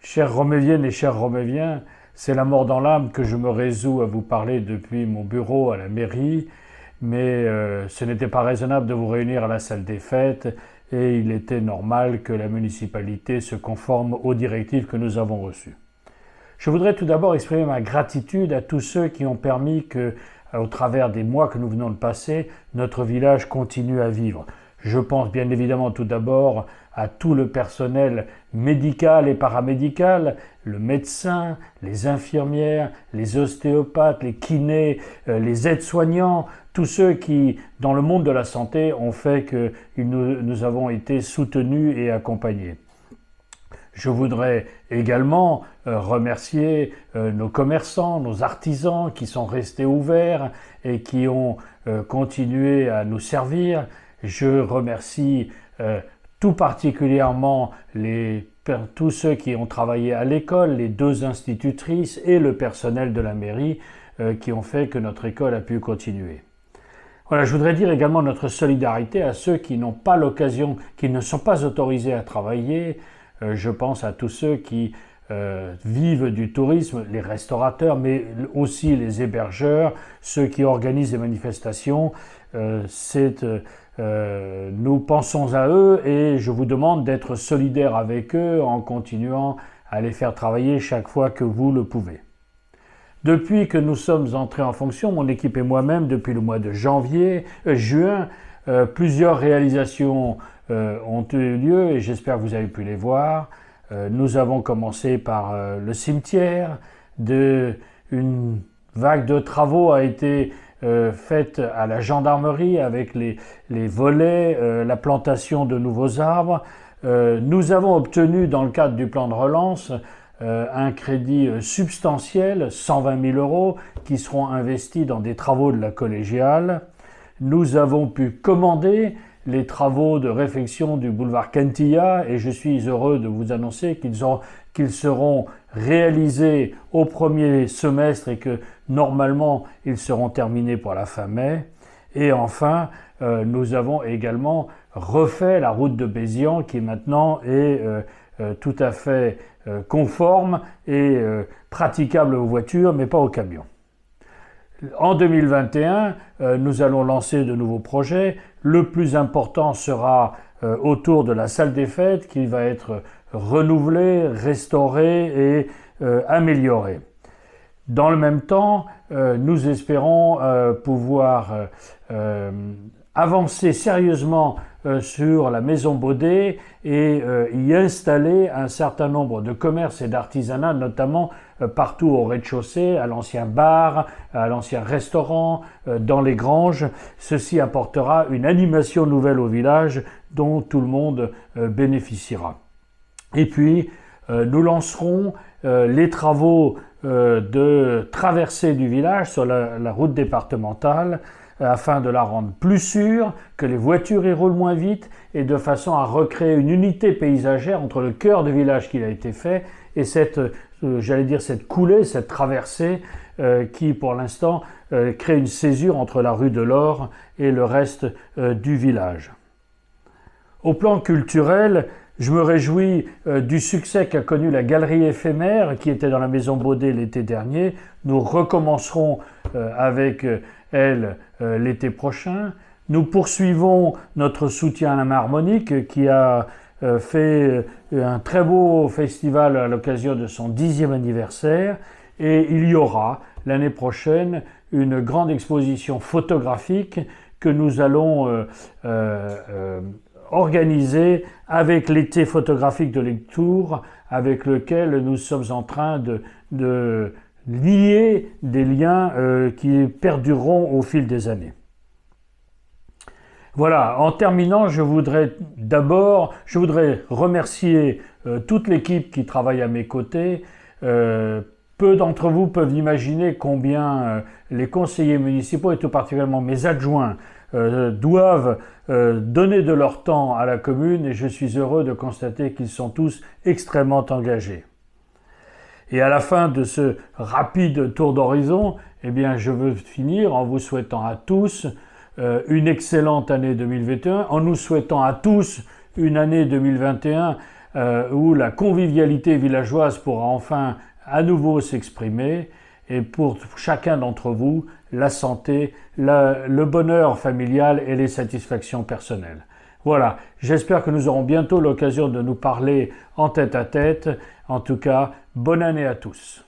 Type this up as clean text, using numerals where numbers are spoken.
Chères Roméviennes et chers Roméviens, c'est la mort dans l'âme que je me résous à vous parler depuis mon bureau à la mairie, mais ce n'était pas raisonnable de vous réunir à la salle des fêtes et il était normal que la municipalité se conforme aux directives que nous avons reçues. Je voudrais tout d'abord exprimer ma gratitude à tous ceux qui ont permis que, au travers des mois que nous venons de passer, notre village continue à vivre. Je pense bien évidemment tout d'abord à tout le personnel médical et paramédical, le médecin, les infirmières, les ostéopathes, les kinés, les aides-soignants, tous ceux qui, dans le monde de la santé, ont fait que nous avons été soutenus et accompagnés. Je voudrais également remercier nos commerçants, nos artisans qui sont restés ouverts et qui ont continué à nous servir. Je remercie tout particulièrement tous ceux qui ont travaillé à l'école, les 2 institutrices et le personnel de la mairie qui ont fait que notre école a pu continuer. Voilà, je voudrais dire également notre solidarité à ceux qui n'ont pas l'occasion, qui ne sont pas autorisés à travailler. Je pense à tous ceux qui vivent du tourisme, les restaurateurs, mais aussi les hébergeurs, ceux qui organisent les manifestations. Nous pensons à eux et je vous demande d'être solidaires avec eux en continuant à les faire travailler chaque fois que vous le pouvez. Depuis que nous sommes entrés en fonction, mon équipe et moi-même, depuis le mois de juin, plusieurs réalisations ont eu lieu et j'espère que vous avez pu les voir. Nous avons commencé par le cimetière, une vague de travaux a été faite à la gendarmerie avec les volets, la plantation de nouveaux arbres. Nous avons obtenu dans le cadre du plan de relance un crédit substantiel, 120 000 €, qui seront investis dans des travaux de la collégiale. Nous avons pu commander les travaux de réfection du boulevard Kentilla et je suis heureux de vous annoncer qu'ils seront réalisés au premier semestre et que normalement ils seront terminés pour la fin mai. Et enfin, nous avons également refait la route de Bézians qui maintenant est tout à fait conforme et praticable aux voitures mais pas aux camions. En 2021, nous allons lancer de nouveaux projets. Le plus important sera autour de la salle des fêtes qui va être renouvelée, restaurée et améliorée. Dans le même temps, nous espérons pouvoir avancer sérieusement sur la maison Baudet et y installer un certain nombre de commerces et d'artisanats, notamment partout au rez-de-chaussée, à l'ancien bar, à l'ancien restaurant, dans les granges. Ceci apportera une animation nouvelle au village dont tout le monde bénéficiera. Et puis, nous lancerons les travaux de traversée du village sur la route départementale afin de la rendre plus sûre, que les voitures y roulent moins vite et de façon à recréer une unité paysagère entre le cœur du village qui a été fait et cette coulée, cette traversée qui pour l'instant crée une césure entre la rue de l'Or et le reste du village. Au plan culturel, je me réjouis du succès qu'a connu la galerie éphémère qui était dans la maison Baudet l'été dernier. Nous recommencerons avec elle l'été prochain. Nous poursuivons notre soutien à la main harmonique qui a fait un très beau festival à l'occasion de son 10e anniversaire et il y aura l'année prochaine une grande exposition photographique que nous allons organisée avec l'été photographique de Lectoure, avec lequel nous sommes en train de lier des liens qui perdureront au fil des années. Voilà, en terminant, je voudrais remercier toute l'équipe qui travaille à mes côtés. Peu d'entre vous peuvent imaginer combien les conseillers municipaux et tout particulièrement mes adjoints doivent donner de leur temps à la commune et je suis heureux de constater qu'ils sont tous extrêmement engagés. Et à la fin de ce rapide tour d'horizon, eh bien, je veux finir en vous souhaitant à tous une excellente année 2021, en nous souhaitant à tous une année 2021 où la convivialité villageoise pourra enfin à nouveau s'exprimer, et pour chacun d'entre vous, la santé, le bonheur familial et les satisfactions personnelles. Voilà, j'espère que nous aurons bientôt l'occasion de nous parler en tête à tête. En tout cas, bonne année à tous.